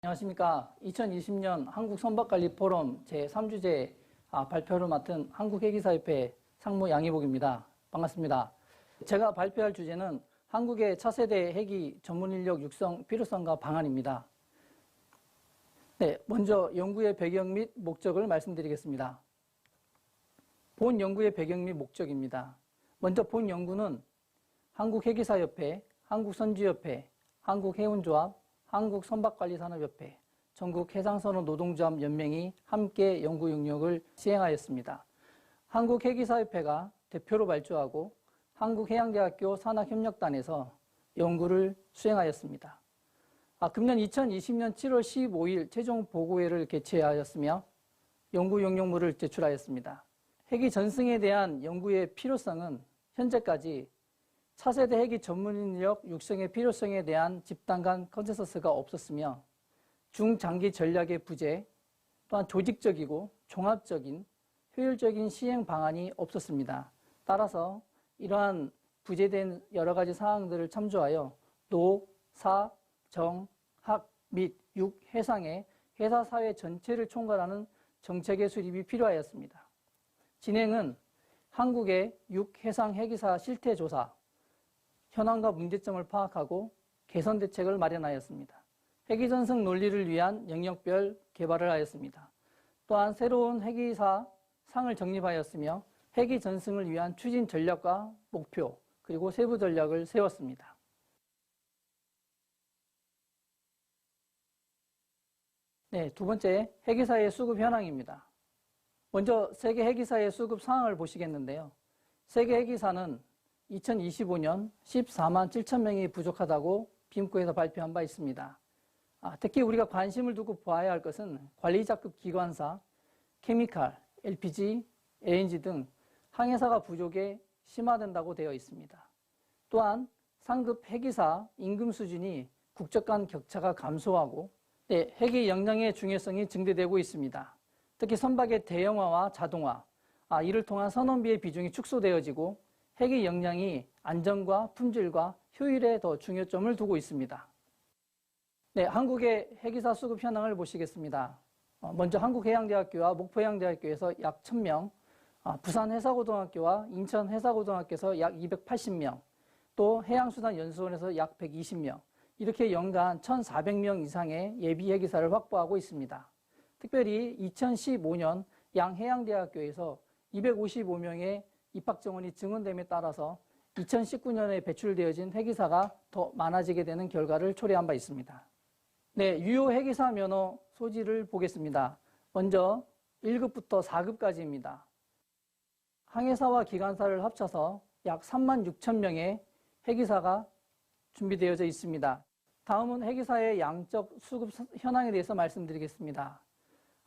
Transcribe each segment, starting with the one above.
안녕하십니까. 2020년 한국선박관리 포럼 제3주제 발표를 맡은 한국회기사협회 상무 양희복입니다. 반갑습니다. 제가 발표할 주제는 한국의 차세대 회기 전문인력 육성 필요성과 방안입니다. 네, 먼저 연구의 배경 및 목적을 말씀드리겠습니다. 본 연구의 배경 및 목적입니다. 먼저 본 연구는 한국회기사협회, 한국선주협회, 한국해운조합, 한국선박관리산업협회, 전국해상선원노동조합연맹이 함께 연구 용역을 시행하였습니다. 한국회기사협회가 대표로 발주하고 한국해양대학교 산학협력단에서 연구를 수행하였습니다. 금년 2020년 7월 15일 최종 보고회를 개최하였으며 연구 용역물을 제출하였습니다. 회기 전승에 대한 연구의 필요성은 현재까지 차세대 회기 전문인력 육성의 필요성에 대한 집단 간 컨센서스가 없었으며 중장기 전략의 부재, 또한 조직적이고 종합적인 효율적인 시행 방안이 없었습니다. 따라서 이러한 부재된 여러 가지 사항들을 참조하여 노, 사, 정, 학 및 육, 해상의 회사 사회 전체를 총괄하는 정책의 수립이 필요하였습니다. 진행은 한국의 육, 해상 회기사 실태조사, 현황과 문제점을 파악하고 개선 대책을 마련하였습니다. 회기전승 논리를 위한 영역별 개발을 하였습니다. 또한 새로운 회기사 상을 정립하였으며 회기전승을 위한 추진 전략과 목표 그리고 세부 전략을 세웠습니다. 네, 두 번째 회기사의 수급 현황입니다. 먼저 세계 회기사의 수급 상황을 보시겠는데요. 세계 회기사는 2025년 14만 7천 명이 부족하다고 빔코에서 발표한 바 있습니다. 특히 우리가 관심을 두고 봐야 할 것은 관리자급 기관사, 케미칼, LPG, LNG 등 항해사가 부족에 심화된다고 되어 있습니다. 또한 상급 회기사 임금 수준이 국적 간 격차가 감소하고 회기 역량의 중요성이 증대되고 있습니다. 특히 선박의 대형화와 자동화, 이를 통한 선원비의 비중이 축소되어지고 회기 역량이 안정과 품질과 효율에 더 중요점을 두고 있습니다. 네, 한국의 회기사 수급 현황을 보시겠습니다. 먼저 한국해양대학교와 목포해양대학교에서 약 1000명, 부산해사고등학교와 인천해사고등학교에서 약 280명, 또 해양수산연수원에서 약 120명, 이렇게 연간 1400명 이상의 예비 회기사를 확보하고 있습니다. 특별히 2015년 양해양대학교에서 255명의 입학 정원이 증원됨에 따라서 2019년에 배출되어진 회기사가 더 많아지게 되는 결과를 초래한 바 있습니다. 네, 유효 회기사 면허 소지를 보겠습니다. 먼저 1급부터 4급까지입니다. 항해사와 기관사를 합쳐서 약 3만 6천 명의 회기사가 준비되어져 있습니다. 다음은 회기사의 양적 수급 현황에 대해서 말씀드리겠습니다.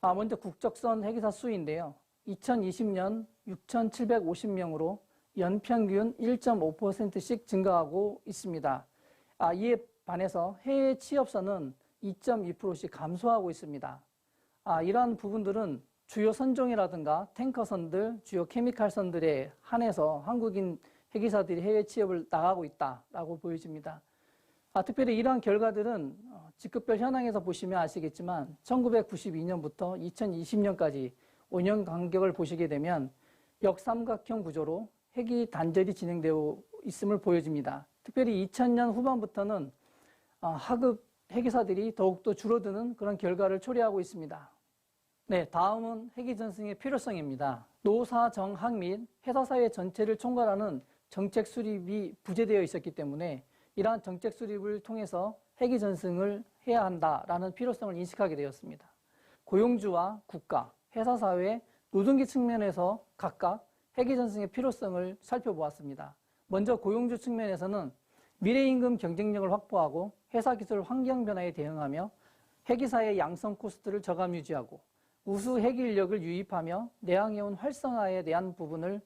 먼저 국적선 회기사 수인데요. 2020년 6,750명으로 연평균 1.5%씩 증가하고 있습니다. 이에 반해서 해외 취업선은 2.2%씩 감소하고 있습니다. 이러한 부분들은 주요 선종이라든가 탱커선들, 주요 케미칼선들에 한해서 한국인 회기사들이 해외 취업을 나가고 있다라고 보여집니다. 특별히 이러한 결과들은 직급별 현황에서 보시면 아시겠지만 1992년부터 2020년까지 5년 간격을 보시게 되면 역삼각형 구조로 회기 단절이 진행되어 있음을 보여집니다. 특별히 2000년 후반부터는 하급 회기사들이 더욱더 줄어드는 그런 결과를 초래하고 있습니다. 네, 다음은 회기 전승의 필요성입니다. 노사, 정학 및 회사 사회 전체를 총괄하는 정책 수립이 부재되어 있었기 때문에 이러한 정책 수립을 통해서 회기 전승을 해야 한다라는 필요성을 인식하게 되었습니다. 고용주와 국가, 회사 사회, 노동계 측면에서 각각 회기 전승의 필요성을 살펴보았습니다. 먼저 고용주 측면에서는 미래임금 경쟁력을 확보하고 회사 기술 환경 변화에 대응하며 회기사의 양성 코스트를 저감 유지하고 우수 회기 인력을 유입하며 내항해운 활성화에 대한 부분을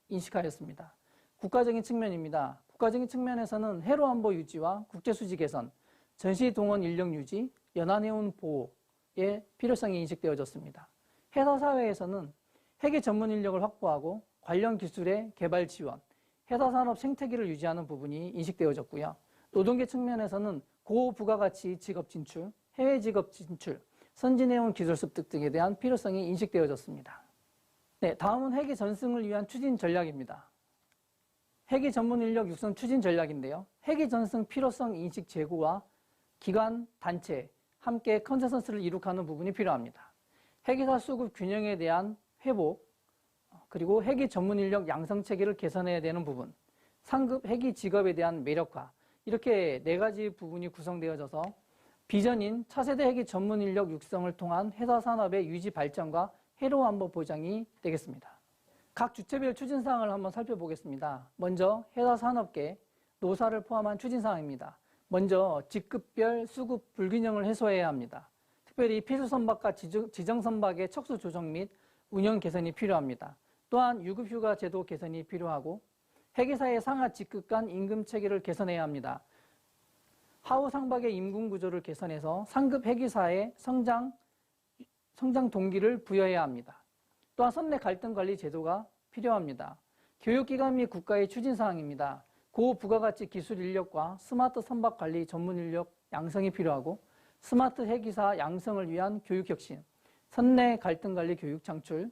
인식하였습니다. 국가적인 측면입니다. 국가적인 측면에서는 해로 안보 유지와 국제수지 개선, 전시 동원 인력 유지, 연안해운 보호의 필요성이 인식되어졌습니다. 회사 사회에서는 회계 전문 인력을 확보하고 관련 기술의 개발 지원, 회사 산업 생태계를 유지하는 부분이 인식되어졌고요. 노동계 측면에서는 고부가가치 직업 진출, 해외 직업 진출, 선진해온 기술 습득 등에 대한 필요성이 인식되어졌습니다. 네, 다음은 회계 전승을 위한 추진 전략입니다. 회계 전문 인력 육성 추진 전략인데요. 회계 전승 필요성 인식 제고와 기관, 단체, 함께 컨센서스를 이룩하는 부분이 필요합니다. 회계사 수급 균형에 대한 회복, 그리고 회계 전문 인력 양성 체계를 개선해야 되는 부분, 상급 회계 직업에 대한 매력화, 이렇게 네 가지 부분이 구성되어져서 비전인 차세대 회계 전문 인력 육성을 통한 회사 산업의 유지 발전과 해로 안보 보장이 되겠습니다. 각 주체별 추진사항을 한번 살펴보겠습니다. 먼저 회사 산업계, 노사를 포함한 추진사항입니다. 먼저 직급별 수급 불균형을 해소해야 합니다. 특별히 필수 선박과 지정 선박의 척수 조정 및 운영 개선이 필요합니다. 또한 유급휴가 제도 개선이 필요하고 회계사의 상하 직급 간 임금 체계를 개선해야 합니다. 하우 상박의 임금 구조를 개선해서 상급 회계사의 성장 동기를 부여해야 합니다. 또한 선내 갈등 관리 제도가 필요합니다. 교육기관 및 국가의 추진사항입니다. 고부가가치 기술 인력과 스마트 선박 관리 전문 인력 양성이 필요하고 스마트 회계사 양성을 위한 교육 혁신, 선내 갈등 관리 교육 창출,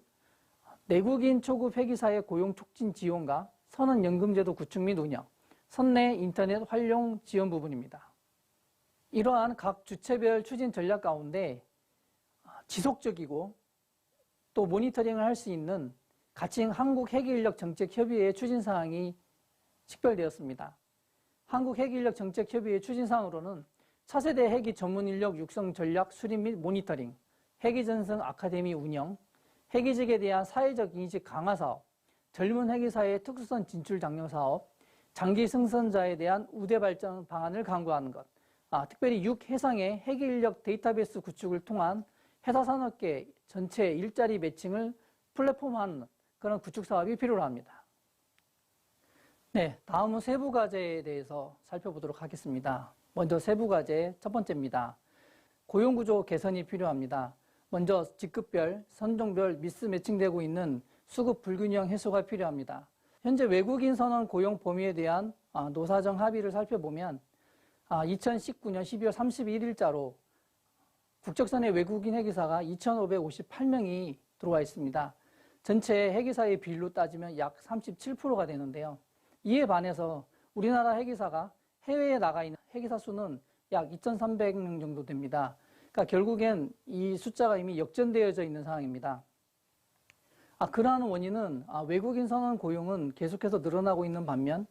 내국인 초급 회계사의 고용 촉진 지원과 선언연금제도 구축 및 운영, 선내 인터넷 활용 지원 부분입니다. 이러한 각 주체별 추진 전략 가운데 지속적이고 또 모니터링을 할 수 있는 가칭 한국회계인력정책협의회의 추진사항이 식별되었습니다. 한국회계인력정책협의회 추진사항으로는 차세대 회계 전문인력 육성 전략 수립 및 모니터링, 회계전승 아카데미 운영, 회계직에 대한 사회적 인식 강화 사업, 젊은 회계사의 특수성 진출 장려 사업, 장기 승선자에 대한 우대 발전 방안을 강구하는 것, 특별히 6해상의 회계인력 데이터베이스 구축을 통한 회사 산업계 전체 일자리 매칭을 플랫폼화하는 그런 구축 사업이 필요로 합니다. 네, 다음은 세부 과제에 대해서 살펴보도록 하겠습니다. 먼저 세부 과제 첫 번째입니다. 고용구조 개선이 필요합니다. 먼저 직급별, 선종별 미스매칭되고 있는 수급 불균형 해소가 필요합니다. 현재 외국인 선원 고용 범위에 대한 노사정 합의를 살펴보면 2019년 12월 31일자로 국적선의 외국인 회계사가 2,558명이 들어와 있습니다. 전체 회계사의 비율로 따지면 약 37%가 되는데요. 이에 반해서 우리나라 회계사가 해외에 나가 있는 회계사 수는 약 2,300명 정도 됩니다. 그러니까 결국엔 이 숫자가 이미 역전되어져 있는 상황입니다. 그러한 원인은 외국인 선원 고용은 계속해서 늘어나고 있는 반면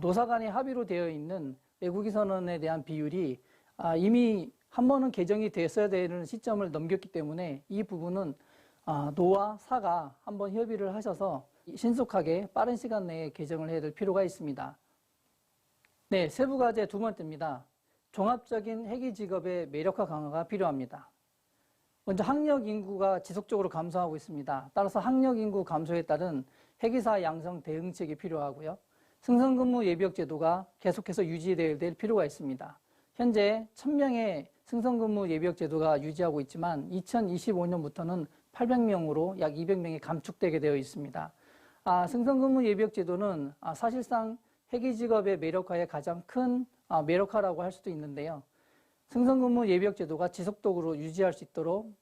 노사 간의 합의로 되어 있는 외국인 선원에 대한 비율이 이미 한 번은 개정이 됐어야 되는 시점을 넘겼기 때문에 이 부분은 노와 사가 한번 협의를 하셔서 신속하게 빠른 시간 내에 개정을 해야 될 필요가 있습니다. 네, 세부과제 두 번째입니다. 종합적인 회계직업의 매력화 강화가 필요합니다. 먼저 학력 인구가 지속적으로 감소하고 있습니다. 따라서 학력 인구 감소에 따른 회계사 양성 대응책이 필요하고요. 승선근무 예비역 제도가 계속해서 유지되어야 될 필요가 있습니다. 현재 1,000명의 승선근무 예비역 제도가 유지하고 있지만 2025년부터는 800명으로 약 200명이 감축되게 되어 있습니다. 승선근무 예비역 제도는 사실상 회계직업의 매력화에 가장 큰 매력화라고 할 수도 있는데요. 승선근무 예비역 제도가 지속적으로 유지할 수 있도록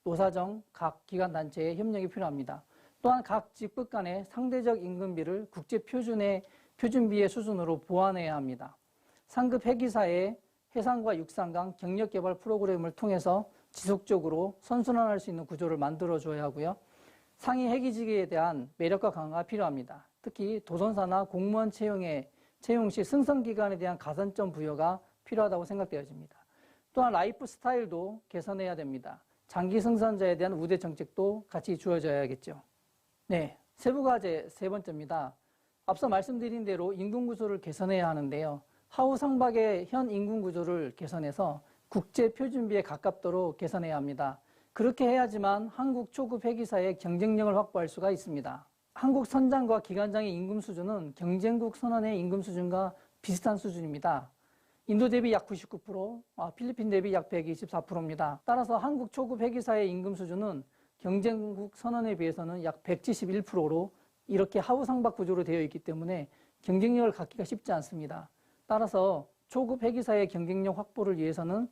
노사정 각 기관 단체의 협력이 필요합니다. 또한 각 직급 간의 상대적 임금비를 국제 표준비의 수준으로 보완해야 합니다. 상급 회계사의 해상과 육상 간 경력 개발 프로그램을 통해서 지속적으로 선순환할 수 있는 구조를 만들어줘야 하고요. 상위 회계직에 대한 매력화 강화가 필요합니다. 특히 도전사나 공무원 채용 시 승선기간에 대한 가산점 부여가 필요하다고 생각되어집니다. 또한 라이프 스타일도 개선해야 됩니다. 장기 승선자에 대한 우대 정책도 같이 주어져야겠죠. 네, 세부과제 세 번째입니다. 앞서 말씀드린 대로 임금 구조를 개선해야 하는데요. 하우 상박의 현 임금 구조를 개선해서 국제 표준비에 가깝도록 개선해야 합니다. 그렇게 해야지만 한국 초급 회계사의 경쟁력을 확보할 수가 있습니다. 한국 선장과 기관장의 임금 수준은 경쟁국 선원의 임금 수준과 비슷한 수준입니다. 인도 대비 약 99%, 필리핀 대비 약 124%입니다. 따라서 한국 초급 회계사의 임금 수준은 경쟁국 선원에 비해서는 약 171%로 이렇게 하우 상박 구조로 되어 있기 때문에 경쟁력을 갖기가 쉽지 않습니다. 따라서 초급 회계사의 경쟁력 확보를 위해서는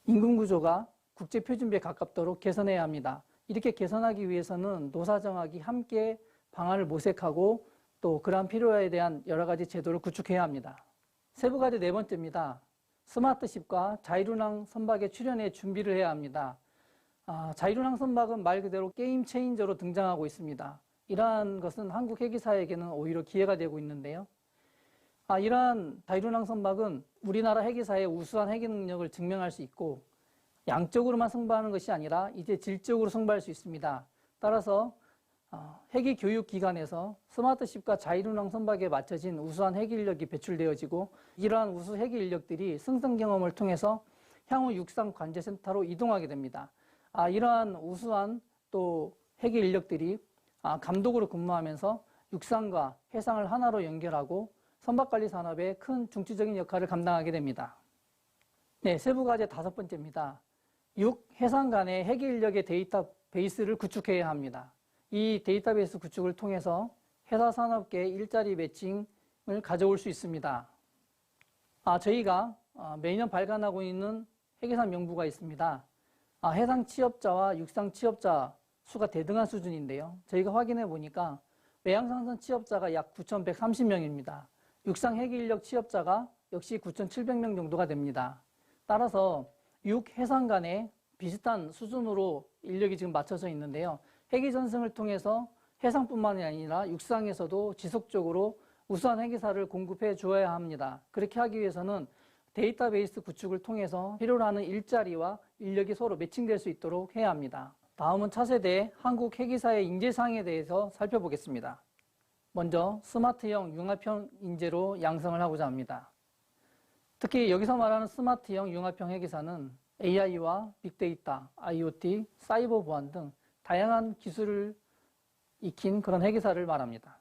임금 구조가 국제 표준비에 가깝도록 개선해야 합니다. 이렇게 개선하기 위해서는 노사 정학이 함께 방안을 모색하고 또 그러한 필요에 대한 여러 가지 제도를 구축해야 합니다. 세부 과제 네 번째입니다. 스마트십과 자율운항 선박의 출현에 준비를 해야 합니다. 자율운항 선박은 말 그대로 게임 체인저로 등장하고 있습니다. 이러한 것은 한국 해기사에게는 오히려 기회가 되고 있는데요. 이러한 자율운항 선박은 우리나라 해기사의 우수한 해기 능력을 증명할 수 있고 양적으로만 승부하는 것이 아니라 이제 질적으로 승부할 수 있습니다. 따라서 해기 교육 기관에서 스마트십과 자율운항 선박에 맞춰진 우수한 해기 인력이 배출되어지고 이러한 우수 해기 인력들이 승선 경험을 통해서 향후 육상 관제센터로 이동하게 됩니다. 이러한 우수한 또 해기 인력들이 감독으로 근무하면서 육상과 해상을 하나로 연결하고 선박관리 산업에 큰 중추적인 역할을 감당하게 됩니다. 네, 세부 과제 다섯 번째입니다. 육, 해상 간의 해기 인력의 데이터베이스를 구축해야 합니다. 이 데이터베이스 구축을 통해서 해사 산업계의 일자리 매칭을 가져올 수 있습니다. 저희가 매년 발간하고 있는 해계사 명부가 있습니다. 해상 취업자와 육상 취업자 수가 대등한 수준인데요. 저희가 확인해 보니까 외항상선 취업자가 약 9,130명입니다. 육상 해기 인력 취업자가 역시 9,700명 정도가 됩니다. 따라서 육 해상 간에 비슷한 수준으로 인력이 지금 맞춰져 있는데요. 해기 전승을 통해서 해상뿐만이 아니라 육상에서도 지속적으로 우수한 해기사를 공급해 주어야 합니다. 그렇게 하기 위해서는 데이터베이스 구축을 통해서 필요로 하는 일자리와 인력이 서로 매칭될 수 있도록 해야 합니다. 다음은 차세대 한국 해기사의 인재상에 대해서 살펴보겠습니다. 먼저 스마트형 융합형 인재로 양성을 하고자 합니다. 특히 여기서 말하는 스마트형 융합형 해기사는 AI와 빅데이터, IoT, 사이버 보안 등 다양한 기술을 익힌 그런 해기사를 말합니다.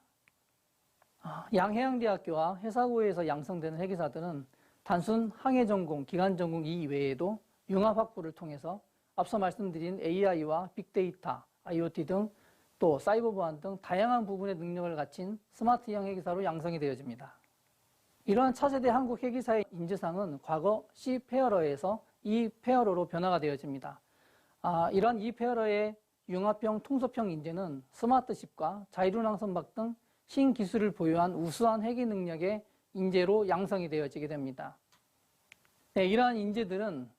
양해양대학교와 해사고에서 양성되는 해기사들은 단순 항해 전공, 기간 전공 이외에도 융합 확보를 통해서 앞서 말씀드린 AI와 빅데이터, IoT 등 또 사이버 보안 등 다양한 부분의 능력을 갖춘 스마트형 해기사로 양성이 되어집니다. 이러한 차세대 한국 해기사의 인재상은 과거 C페어러에서 E페어러로 변화가 되어집니다. 이러한 E페어러의 융합형 통섭형 인재는 스마트십과 자율운항 선박 등 신기술을 보유한 우수한 해기 능력의 인재로 양성이 되어지게 됩니다. 네, 이러한 인재들은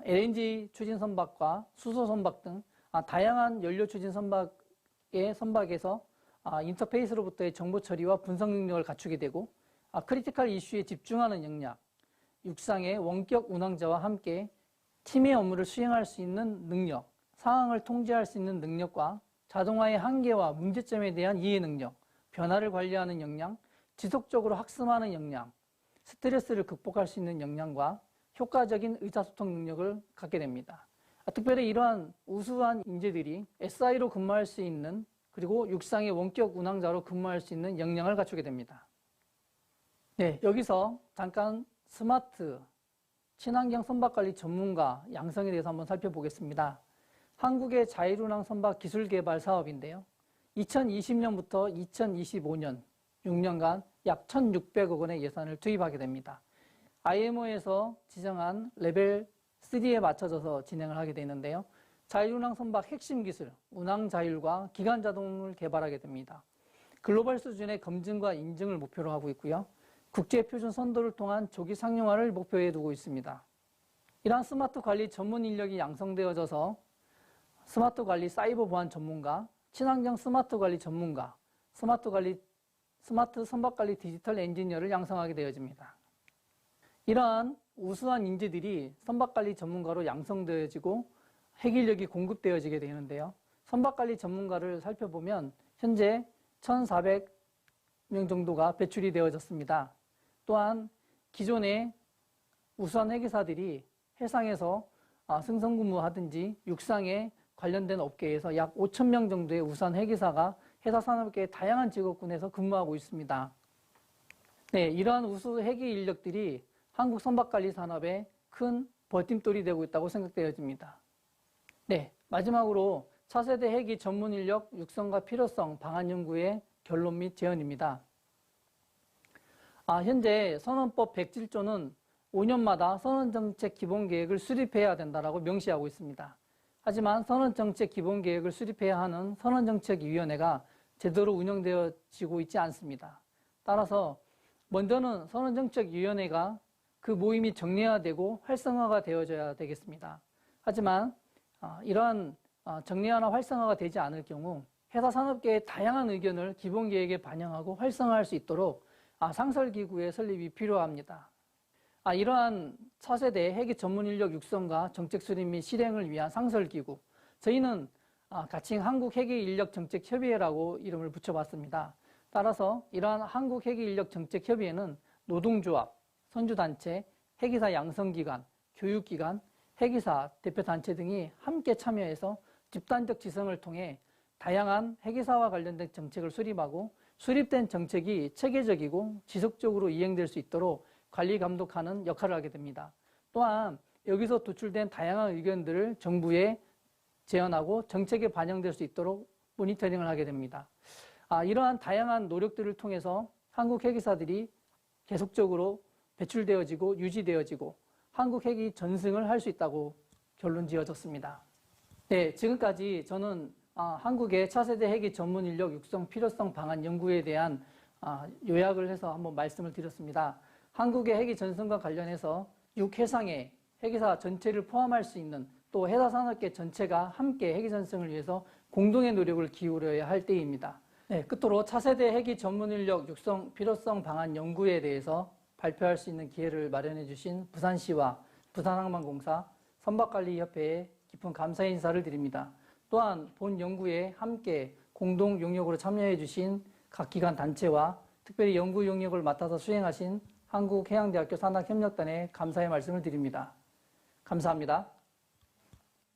LNG 추진 선박과 수소 선박 등 다양한 연료 추진 선박에서 인터페이스로부터의 정보 처리와 분석 능력을 갖추게 되고 크리티컬 이슈에 집중하는 역량, 육상의 원격 운항자와 함께 팀의 업무를 수행할 수 있는 능력, 상황을 통제할 수 있는 능력과 자동화의 한계와 문제점에 대한 이해 능력, 변화를 관리하는 역량, 지속적으로 학습하는 역량, 스트레스를 극복할 수 있는 역량과 효과적인 의사소통 능력을 갖게 됩니다. 특별히 이러한 우수한 인재들이 SI로 근무할 수 있는 그리고 육상의 원격 운항자로 근무할 수 있는 역량을 갖추게 됩니다. 네, 여기서 잠깐 스마트 친환경 선박관리 전문가 양성에 대해서 한번 살펴보겠습니다. 한국의 자율운항 선박 기술개발 사업인데요. 2020년부터 2025년 6년간 약 1,600억 원의 예산을 투입하게 됩니다. IMO에서 지정한 레벨 3에 맞춰져서 진행을 하게 되는데요. 자율운항 선박 핵심 기술, 운항 자율과 기간 자동을 개발하게 됩니다. 글로벌 수준의 검증과 인증을 목표로 하고 있고요. 국제 표준 선도를 통한 조기 상용화를 목표에 두고 있습니다. 이러한 스마트 관리 전문 인력이 양성되어져서 스마트 관리 사이버 보안 전문가, 친환경 스마트 관리 전문가, 스마트 선박 관리 디지털 엔지니어를 양성하게 되어집니다. 이러한 우수한 인재들이 선박관리 전문가로 양성되어지고 핵인력이 공급되어지게 되는데요. 선박관리 전문가를 살펴보면 현재 1,400명 정도가 배출이 되어졌습니다. 또한 기존의 우수한 해기사들이 해상에서 승선근무하든지 육상에 관련된 업계에서 약 5,000명 정도의 우수한 해기사가 해사산업계의 다양한 직업군에서 근무하고 있습니다. 네, 이러한 우수 해기 인력들이 한국 선박관리 산업에 큰 버팀돌이 되고 있다고 생각되어집니다. 네, 마지막으로 차세대 해기 전문 인력 육성과 필요성 방안 연구의 결론 및 제언입니다. 현재 선언법 107조는 5년마다 선언정책 기본계획을 수립해야 된다고 명시하고 있습니다. 하지만 선언정책 기본계획을 수립해야 하는 선언정책위원회가 제대로 운영되어지고 있지 않습니다. 따라서 먼저는 선언정책위원회가 그 모임이 정례화되고 활성화가 되어져야 되겠습니다. 하지만 이러한 정례화나 활성화가 되지 않을 경우 회사 산업계의 다양한 의견을 기본계획에 반영하고 활성화할 수 있도록 상설기구의 설립이 필요합니다. 이러한 차세대 회계 전문 인력 육성과 정책 수립 및 실행을 위한 상설기구, 저희는 가칭 한국회계인력정책협의회라고 이름을 붙여봤습니다. 따라서 이러한 한국회계인력정책협의회는 노동조합, 선주단체, 회계사 양성기관, 교육기관, 회계사 대표단체 등이 함께 참여해서 집단적 지성을 통해 다양한 회계사와 관련된 정책을 수립하고 수립된 정책이 체계적이고 지속적으로 이행될 수 있도록 관리 감독하는 역할을 하게 됩니다. 또한 여기서 도출된 다양한 의견들을 정부에 제언하고 정책에 반영될 수 있도록 모니터링을 하게 됩니다. 이러한 다양한 노력들을 통해서 한국 회계사들이 계속적으로 배출되어지고 유지되어지고 한국 회계 전승을 할 수 있다고 결론 지어졌습니다. 네, 지금까지 저는 한국의 차세대 회계 전문 인력 육성 필요성 방안 연구에 대한 요약을 해서 한번 말씀을 드렸습니다. 한국의 회계 전승과 관련해서 6회상의 회계사 전체를 포함할 수 있는 또 회사 산업계 전체가 함께 회계 전승을 위해서 공동의 노력을 기울여야 할 때입니다. 네, 끝으로 차세대 회계 전문 인력 육성 필요성 방안 연구에 대해서 발표할 수 있는 기회를 마련해 주신 부산시와 부산항만공사 선박관리협회에 깊은 감사 인사를 드립니다. 또한 본 연구에 함께 공동 용역으로 참여해 주신 각 기관 단체와 특별히 연구 용역을 맡아서 수행하신 한국해양대학교 산학협력단에 감사의 말씀을 드립니다. 감사합니다.